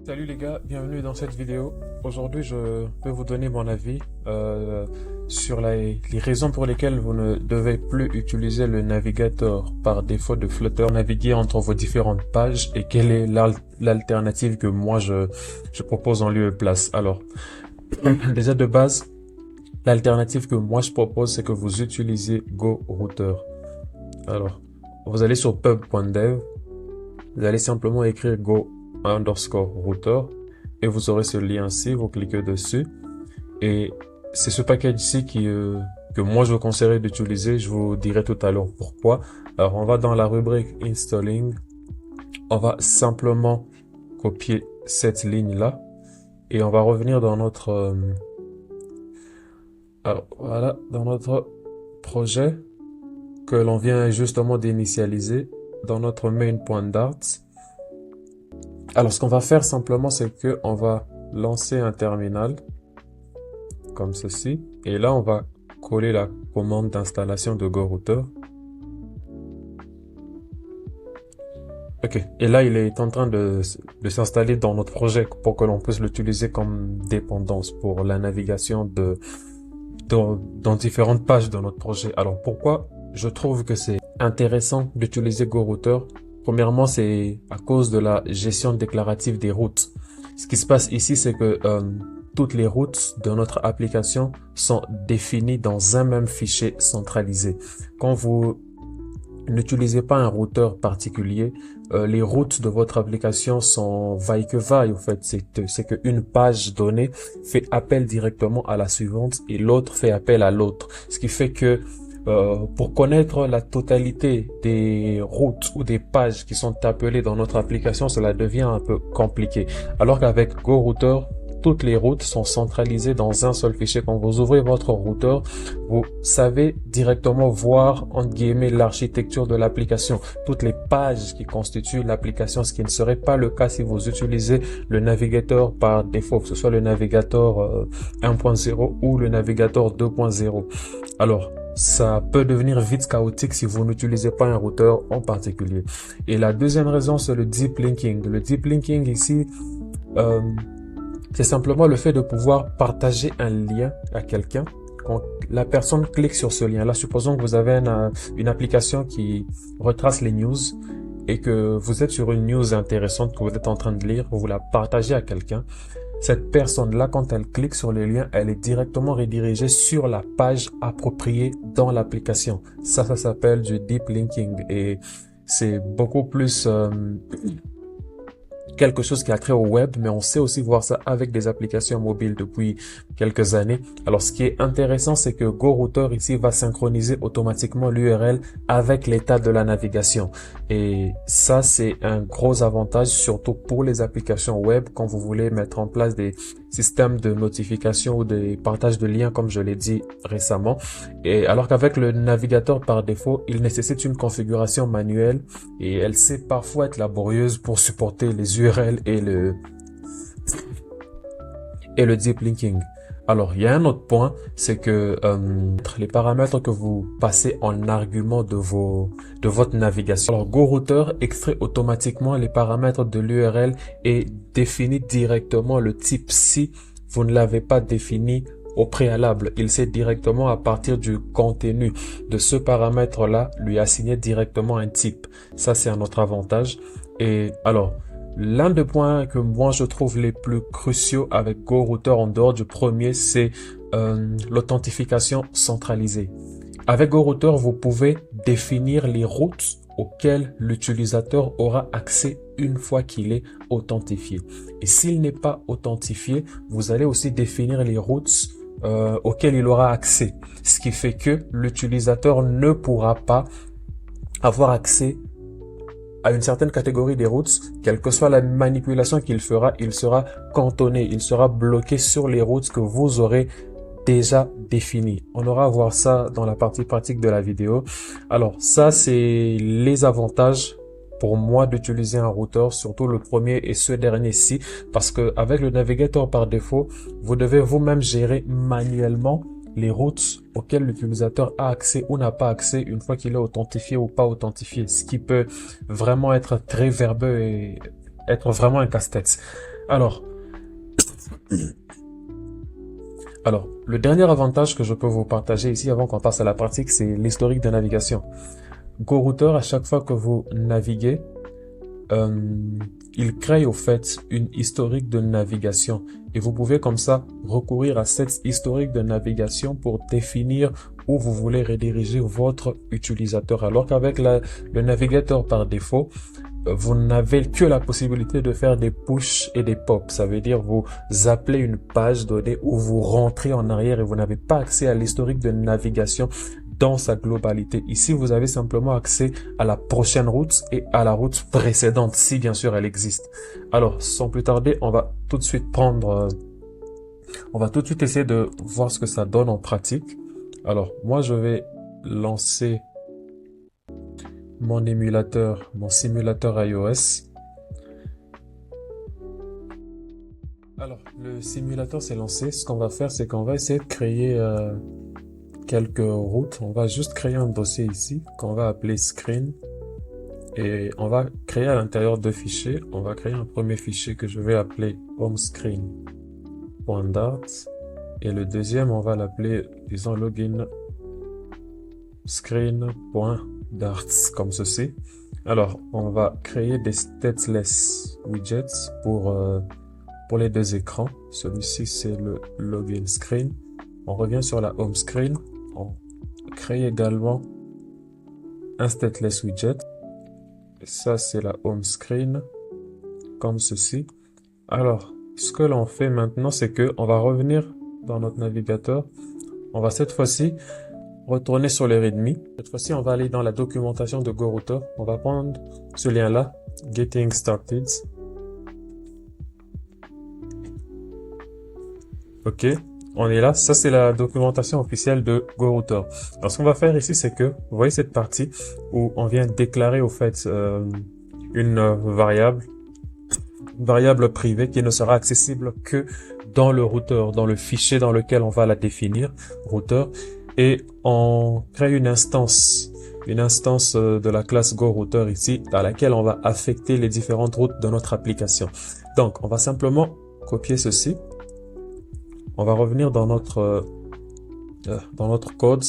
Salut les gars, bienvenue dans cette vidéo. Aujourd'hui, je vais vous donner mon avis sur les raisons pour lesquelles vous ne devez plus utiliser le navigateur par défaut de Flutter, naviguer entre vos différentes pages et quelle est l'alternative que moi je propose en lieu et place. Alors, déjà de base, l'alternative que moi je propose, c'est que vous utilisez GoRouter. Alors, vous allez sur pub.dev, vous allez simplement écrire go_router et vous aurez ce lien-ci, vous cliquez dessus et c'est ce package-ci que moi je vous conseillerais d'utiliser. Je vous dirai tout à l'heure pourquoi. Alors on va dans la rubrique installing, on va simplement copier cette ligne-là et on va revenir dans notre alors voilà, dans notre projet que l'on vient justement d'initialiser dans notre main.dart. Alors, ce qu'on va faire simplement, c'est que on va lancer un terminal comme ceci. Et là, on va coller la commande d'installation de GoRouter. Ok. Et là, il est en train de s'installer dans notre projet pour que l'on puisse l'utiliser comme dépendance pour la navigation dans différentes pages de notre projet. Alors, pourquoi je trouve que c'est intéressant d'utiliser GoRouter? Premièrement, c'est à cause de la gestion déclarative des routes. Ce qui se passe ici, c'est que toutes les routes de notre application sont définies dans un même fichier centralisé. Quand vous n'utilisez pas un routeur particulier, les routes de votre application sont vaille que vaille. En fait, c'est qu'une page donnée fait appel directement à la suivante et l'autre fait appel à l'autre. Ce qui fait que pour connaître la totalité des routes ou des pages qui sont appelées dans notre application, cela devient un peu compliqué. Alors qu'avec GoRouter, toutes les routes sont centralisées dans un seul fichier. Quand vous ouvrez votre routeur, vous savez directement voir, entre guillemets, l'architecture de l'application, toutes les pages qui constituent l'application, ce qui ne serait pas le cas si vous utilisez le navigateur par défaut, que ce soit le navigateur 1.0 ou le navigateur 2.0. Alors, ça peut devenir vite chaotique si vous n'utilisez pas un routeur en particulier. Et la deuxième raison, c'est le deep linking. Le deep linking ici, c'est simplement le fait de pouvoir partager un lien à quelqu'un. Quand la personne clique sur ce lien-là, supposons que vous avez une application qui retrace les news et que vous êtes sur une news intéressante que vous êtes en train de lire, vous la partagez à quelqu'un. Cette personne-là, quand elle clique sur le lien, elle est directement redirigée sur la page appropriée dans l'application. Ça s'appelle du deep linking et c'est beaucoup plus quelque chose qui a trait au web, mais on sait aussi voir ça avec des applications mobiles depuis quelques années. Alors, ce qui est intéressant, c'est que GoRouter ici va synchroniser automatiquement l'URL avec l'état de la navigation. Et ça, c'est un gros avantage, surtout pour les applications web, quand vous voulez mettre en place des systèmes de notification ou des partages de liens, comme je l'ai dit récemment. Et alors qu'avec le navigateur par défaut, il nécessite une configuration manuelle et elle sait parfois être laborieuse pour supporter les URL et le deep linking. Alors, il y a un autre point, c'est que les paramètres que vous passez en argument de votre navigation. Alors, GoRouter extrait automatiquement les paramètres de l'URL et définit directement le type si vous ne l'avez pas défini au préalable. Il sait directement à partir du contenu de ce paramètre-là, lui assigner directement un type. Ça, c'est un autre avantage. Et alors, l'un des points que moi je trouve les plus cruciaux avec GoRouter en dehors du premier, c'est l'authentification centralisée. Avec GoRouter, vous pouvez définir les routes auxquelles l'utilisateur aura accès une fois qu'il est authentifié. Et s'il n'est pas authentifié, vous allez aussi définir les routes auxquelles il aura accès. Ce qui fait que l'utilisateur ne pourra pas avoir accès à une certaine catégorie des routes, quelle que soit la manipulation qu'il fera, il sera cantonné, il sera bloqué sur les routes que vous aurez déjà définies. On aura à voir ça dans la partie pratique de la vidéo. Alors ça, c'est les avantages pour moi d'utiliser un routeur, surtout le premier et ce dernier-ci, parce que avec le navigateur par défaut, vous devez vous-même gérer manuellement les routes auxquelles l'utilisateur a accès ou n'a pas accès une fois qu'il est authentifié ou pas authentifié, ce qui peut vraiment être très verbeux et être vraiment un casse-tête. Alors, le dernier avantage que je peux vous partager ici avant qu'on passe à la pratique, c'est l'historique de navigation. GoRouter, à chaque fois que vous naviguez, euh, il crée au fait une historique de navigation et vous pouvez comme ça recourir à cette historique de navigation pour définir où vous voulez rediriger votre utilisateur. Alors qu'avec le navigateur par défaut, vous n'avez que la possibilité de faire des push et des pop. Ça veut dire vous appelez une page donnée ou vous rentrez en arrière et vous n'avez pas accès à l'historique de navigation dans sa globalité. Ici, vous avez simplement accès à la prochaine route et à la route précédente, si bien sûr elle existe. Alors, sans plus tarder, on va tout de suite essayer de voir ce que ça donne en pratique. Alors, moi, je vais lancer mon émulateur, mon simulateur iOS. Alors, le simulateur s'est lancé. Ce qu'on va faire, c'est qu'on va essayer de créer quelques routes. On va juste créer un dossier ici qu'on va appeler screen. Et on va créer à l'intérieur deux fichiers. On va créer un premier fichier que je vais appeler homescreen.dart. Et le deuxième, on va l'appeler, disons, login screen.dart, comme ceci. Alors, on va créer des stateless widgets pour les deux écrans. Celui-ci, c'est le login screen. On revient sur la home screen. On crée également un stateless widget. Et ça, c'est la home screen, comme ceci. Alors, ce que l'on fait maintenant, c'est que on va revenir dans notre navigateur. On va cette fois-ci retourner sur le README. Cette fois-ci, on va aller dans la documentation de GoRouter. On va prendre ce lien-là, Getting Started. Ok, on est là. Ça, c'est la documentation officielle de GoRouter. Alors, ce qu'on va faire ici, c'est que, vous voyez cette partie où on vient déclarer au fait une variable privée qui ne sera accessible que dans le routeur, dans le fichier dans lequel on va la définir, routeur, et on crée une instance de la classe GoRouter ici, dans laquelle on va affecter les différentes routes de notre application. Donc, on va simplement copier ceci. On va revenir dans notre code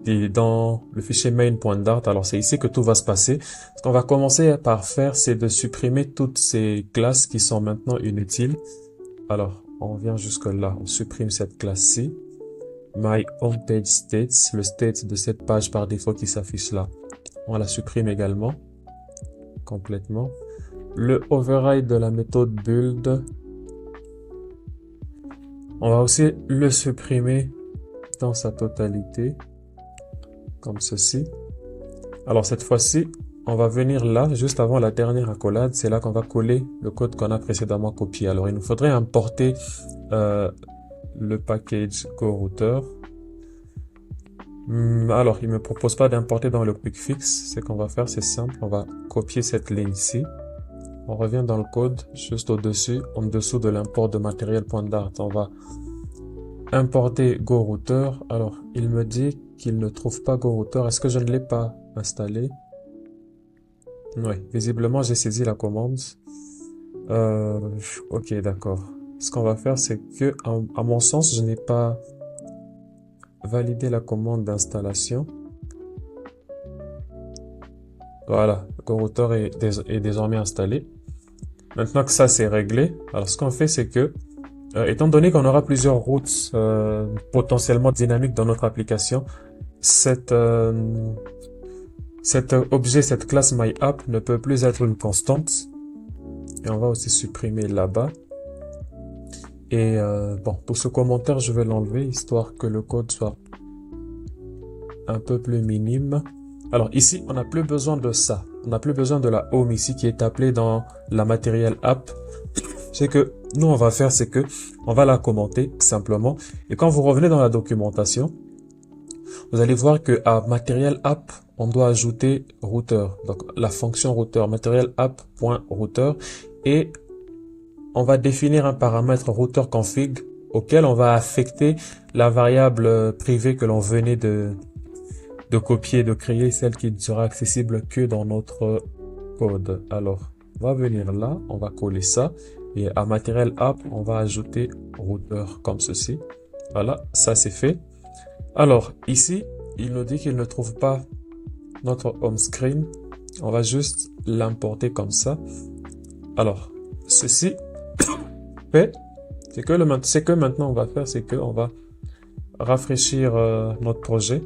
et dans le fichier main.dart. Alors, c'est ici que tout va se passer. Ce qu'on va commencer par faire, c'est de supprimer toutes ces classes qui sont maintenant inutiles. Alors, on vient jusque là. On supprime cette classe-ci. My homepage states, le state de cette page par défaut qui s'affiche là. On la supprime également. Complètement. Le override de la méthode build. On va aussi le supprimer dans sa totalité. Comme ceci. Alors cette fois-ci, on va venir là, juste avant la dernière accolade. C'est là qu'on va coller le code qu'on a précédemment copié. Alors il nous faudrait importer le package GoRouter. Alors il me propose pas d'importer dans le quick fix. Ce qu'on va faire, c'est simple. On va copier cette ligne ici. On revient dans le code, juste au-dessus, en dessous de l'import de matériel.dart. On va importer GoRouter. Alors, il me dit qu'il ne trouve pas GoRouter. Est-ce que je ne l'ai pas installé? Oui, visiblement, j'ai saisi la commande. Ok, d'accord. Ce qu'on va faire, c'est que, à mon sens, je n'ai pas validé la commande d'installation. Voilà, GoRouter est désormais installé. Maintenant que ça c'est réglé, alors ce qu'on fait c'est que, étant donné qu'on aura plusieurs routes potentiellement dynamiques dans notre application, cet objet, cette classe MyApp ne peut plus être une constante. Et on va aussi supprimer là-bas. Et bon, pour ce commentaire, je vais l'enlever, histoire que le code soit un peu plus minime. Alors ici, on n'a plus besoin de ça. On n'a plus besoin de la home ici qui est appelée dans la matériel app. C'est que nous, on va faire, c'est que on va la commenter simplement. Et quand vous revenez dans la documentation, vous allez voir que à matériel app, on doit ajouter router. Donc la fonction router, matériel app.router. Et on va définir un paramètre router config auquel on va affecter la variable privée que l'on venait de copier, de créer, celle qui ne sera accessible que dans notre code. Alors, On va venir là, on va coller ça. Et à matériel app, on va ajouter routeur comme ceci. Voilà, ça c'est fait. Alors ici, il nous dit qu'il ne trouve pas notre home screen. On va juste l'importer comme ça. Alors, ceci fait, c'est que maintenant on va faire, c'est que on va rafraîchir notre projet.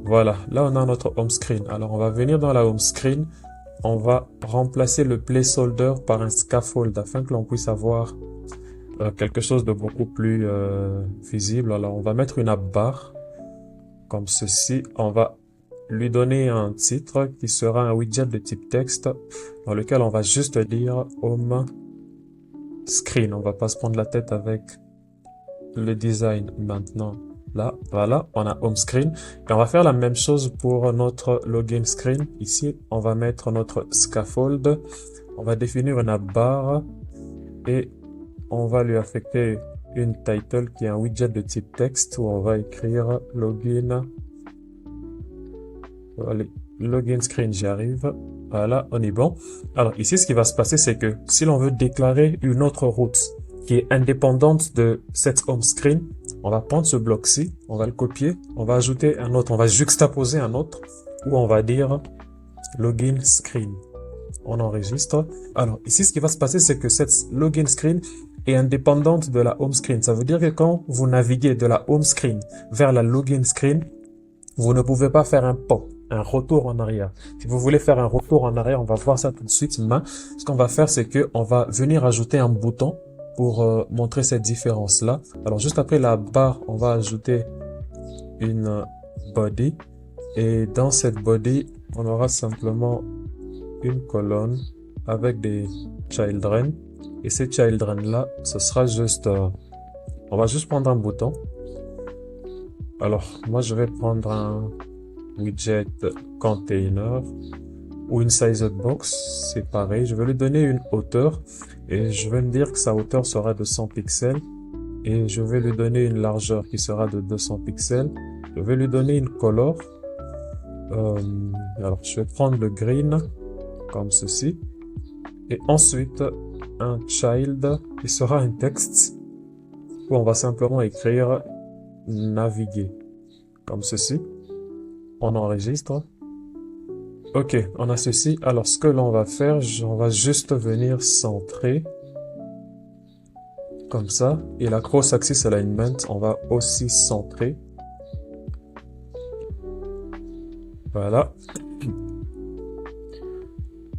Voilà, là on a notre home screen. Alors on va venir dans la home screen. On va remplacer le placeholder par un scaffold afin que l'on puisse avoir quelque chose de beaucoup plus visible. Alors on va mettre une app bar comme ceci. On va lui donner un titre qui sera un widget de type texte dans lequel on va juste dire home screen. On va pas se prendre la tête avec le design maintenant. Là, voilà, on a home screen et on va faire la même chose pour notre login screen. Ici, on va mettre notre scaffold. On va définir une app bar et on va lui affecter une title qui est un widget de type texte où on va écrire login. Allez, login screen, j'y arrive. Voilà, on est bon. Alors ici, ce qui va se passer, c'est que si l'on veut déclarer une autre route qui est indépendante de cette home screen, on va prendre ce bloc-ci, on va le copier, on va ajouter un autre, on va juxtaposer un autre où on va dire login screen. On enregistre. Alors ici, ce qui va se passer, c'est que cette login screen est indépendante de la home screen. Ça veut dire que quand vous naviguez de la home screen vers la login screen, vous ne pouvez pas faire un pop, un retour en arrière. Si vous voulez faire un retour en arrière, on va voir ça tout de suite. Mais ce qu'on va faire, c'est que on va venir ajouter un bouton pour montrer cette différence-là. Alors, juste après la barre, on va ajouter une body. Et dans cette body, on aura simplement une colonne avec des children. Et ces children-là, ce sera juste... on va juste prendre un bouton. Alors, moi, je vais prendre un widget container ou une sized box. C'est pareil. Je vais lui donner une hauteur et je vais me dire que sa hauteur sera de 100 pixels. Et je vais lui donner une largeur qui sera de 200 pixels. Je vais lui donner une color. Alors, je vais prendre le green comme ceci. Et ensuite, un child qui sera un texte où on va simplement écrire naviguer comme ceci. On enregistre. Ok, on a ceci. Alors, ce que l'on va faire, on va juste venir centrer comme ça. Et la cross axis alignment, on va aussi centrer. Voilà.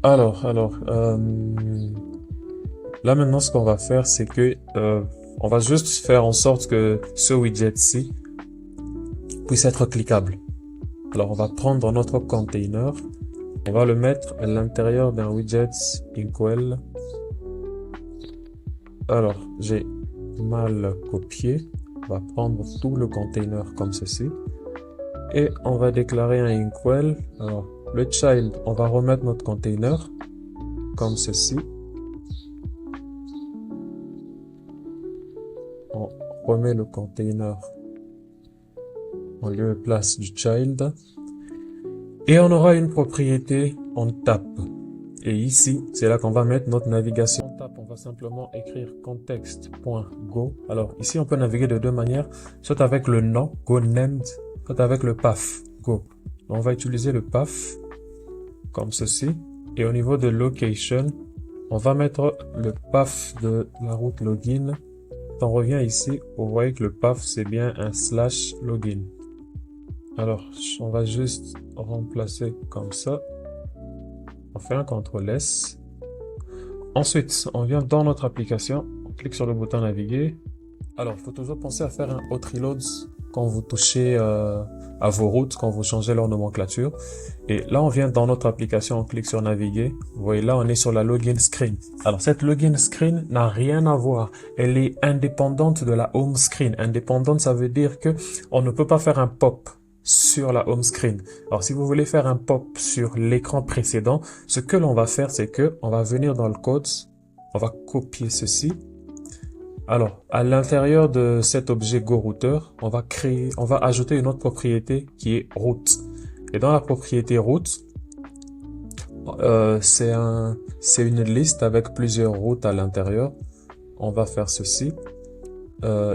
Alors, là maintenant, ce qu'on va faire, c'est que on va juste faire en sorte que ce widget-ci puisse être cliquable. Alors, on va prendre notre container, on va le mettre à l'intérieur d'un widget inkwell. Alors, j'ai mal copié. On va prendre tout le container comme ceci. Et on va déclarer un inkwell. Alors, le child, on va remettre notre container comme ceci. On remet le container en lieu et place du child. Et on aura une propriété on tap. Et ici, c'est là qu'on va mettre notre navigation. On tap, on va simplement écrire context.go. Alors ici, on peut naviguer de deux manières, soit avec le nom, go named, soit avec le path, go. On va utiliser le path comme ceci. Et au niveau de location, on va mettre le path de la route login. Quand on revient ici, vous voyez que le path, c'est bien un / login. Alors, on va juste remplacer comme ça. On fait un CTRL-S. Ensuite, on vient dans notre application. On clique sur le bouton naviguer. Alors, il faut toujours penser à faire un auto reload quand vous touchez à vos routes, quand vous changez leur nomenclature. Et là, on vient dans notre application, on clique sur naviguer. Vous voyez là, on est sur la login screen. Alors, cette login screen n'a rien à voir. Elle est indépendante de la home screen. Indépendante, ça veut dire que on ne peut pas faire un pop sur la home screen. Alors, si vous voulez faire un pop sur l'écran précédent, ce que l'on va faire, c'est que on va venir dans le code, on va copier ceci. Alors, à l'intérieur de cet objet GoRouter, on va ajouter une autre propriété qui est route. Et dans la propriété route, C'est une liste avec plusieurs routes à l'intérieur. On va faire ceci.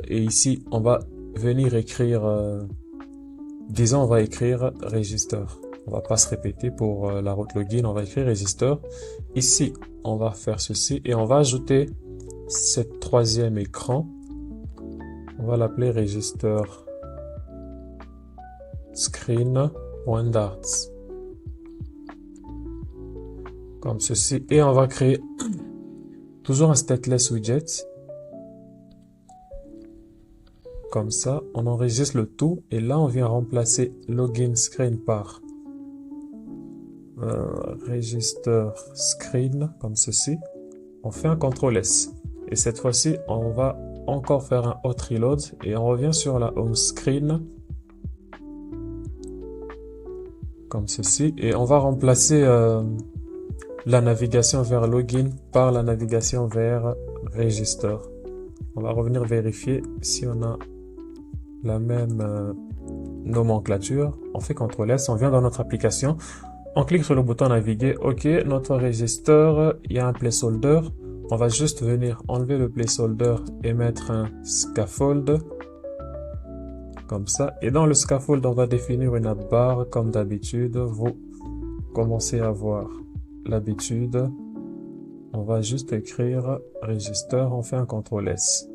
Et ici, on va venir écrire, disons, on va écrire register. On va pas se répéter pour la route login, on va écrire register. Ici, on va faire ceci et on va ajouter ce troisième écran. On va l'appeler register screen.darts. Comme ceci. Et on va créer toujours un stateless widget. Comme ça, on enregistre le tout et là on vient remplacer login screen par register screen comme ceci. On fait un CTRL S et cette fois-ci on va encore faire un hot reload et on revient sur la home screen comme ceci et on va remplacer la navigation vers login par la navigation vers register. On va revenir vérifier si on a la même nomenclature. On fait CTRL S, on vient dans notre application, on clique sur le bouton naviguer. Ok, notre register, il y a un placeholder. On va juste venir enlever le placeholder et mettre un scaffold comme ça. Et dans le scaffold, on va définir une barre comme d'habitude. Vous commencez à voir l'habitude. On va juste écrire register, on fait un CTRL S.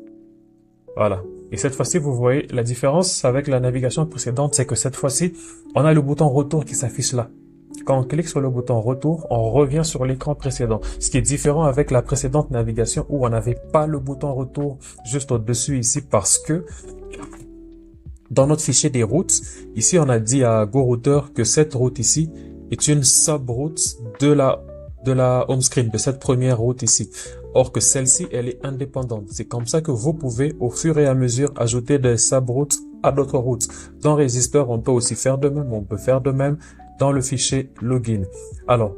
Voilà. Et cette fois-ci, vous voyez la différence avec la navigation précédente, c'est que cette fois-ci, on a le bouton retour qui s'affiche là. Quand on clique sur le bouton retour, on revient sur l'écran précédent. Ce qui est différent avec la précédente navigation où on n'avait pas le bouton retour juste au-dessus ici parce que dans notre fichier des routes, ici on a dit à GoRouter que cette route ici est une sub-route de la home screen, de cette première route ici. Or que celle-ci, elle est indépendante. C'est comme ça que vous pouvez, au fur et à mesure, ajouter des sub-routes à d'autres routes. Dans Register, on peut aussi faire de même. On peut faire de même dans le fichier login. Alors,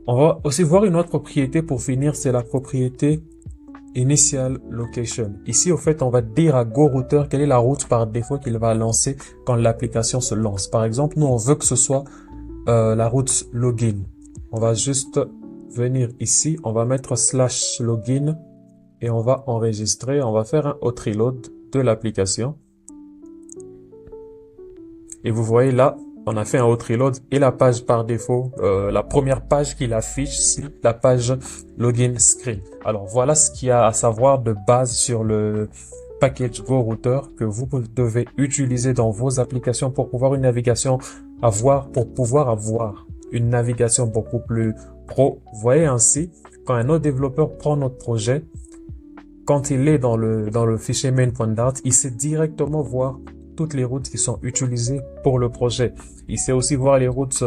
on va aussi voir une autre propriété pour finir, c'est la propriété Initial Location. Ici, au fait, on va dire à GoRouter quelle est la route par défaut qu'il va lancer quand l'application se lance. Par exemple, nous, on veut que ce soit la route login. On va juste venir ici, on va mettre /login et on va enregistrer, on va faire un hot reload de l'application. Et vous voyez là, on a fait un hot reload et la page par défaut, la première page qu'il affiche, c'est la page login screen. Alors voilà ce qu'il y a à savoir de base sur le package GoRouter que vous devez utiliser dans vos applications pour pouvoir une navigation pour pouvoir avoir une navigation beaucoup plus pro. Vous voyez ainsi, quand un autre développeur prend notre projet, quand il est dans le fichier main.dart, il sait directement voir toutes les routes qui sont utilisées pour le projet. Il sait aussi voir les routes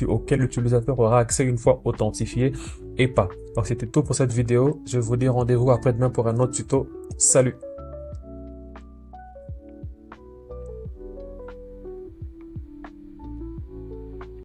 auxquelles l'utilisateur aura accès une fois authentifié et pas. Donc c'était tout pour cette vidéo. Je vous dis rendez-vous après-demain pour un autre tuto. Salut!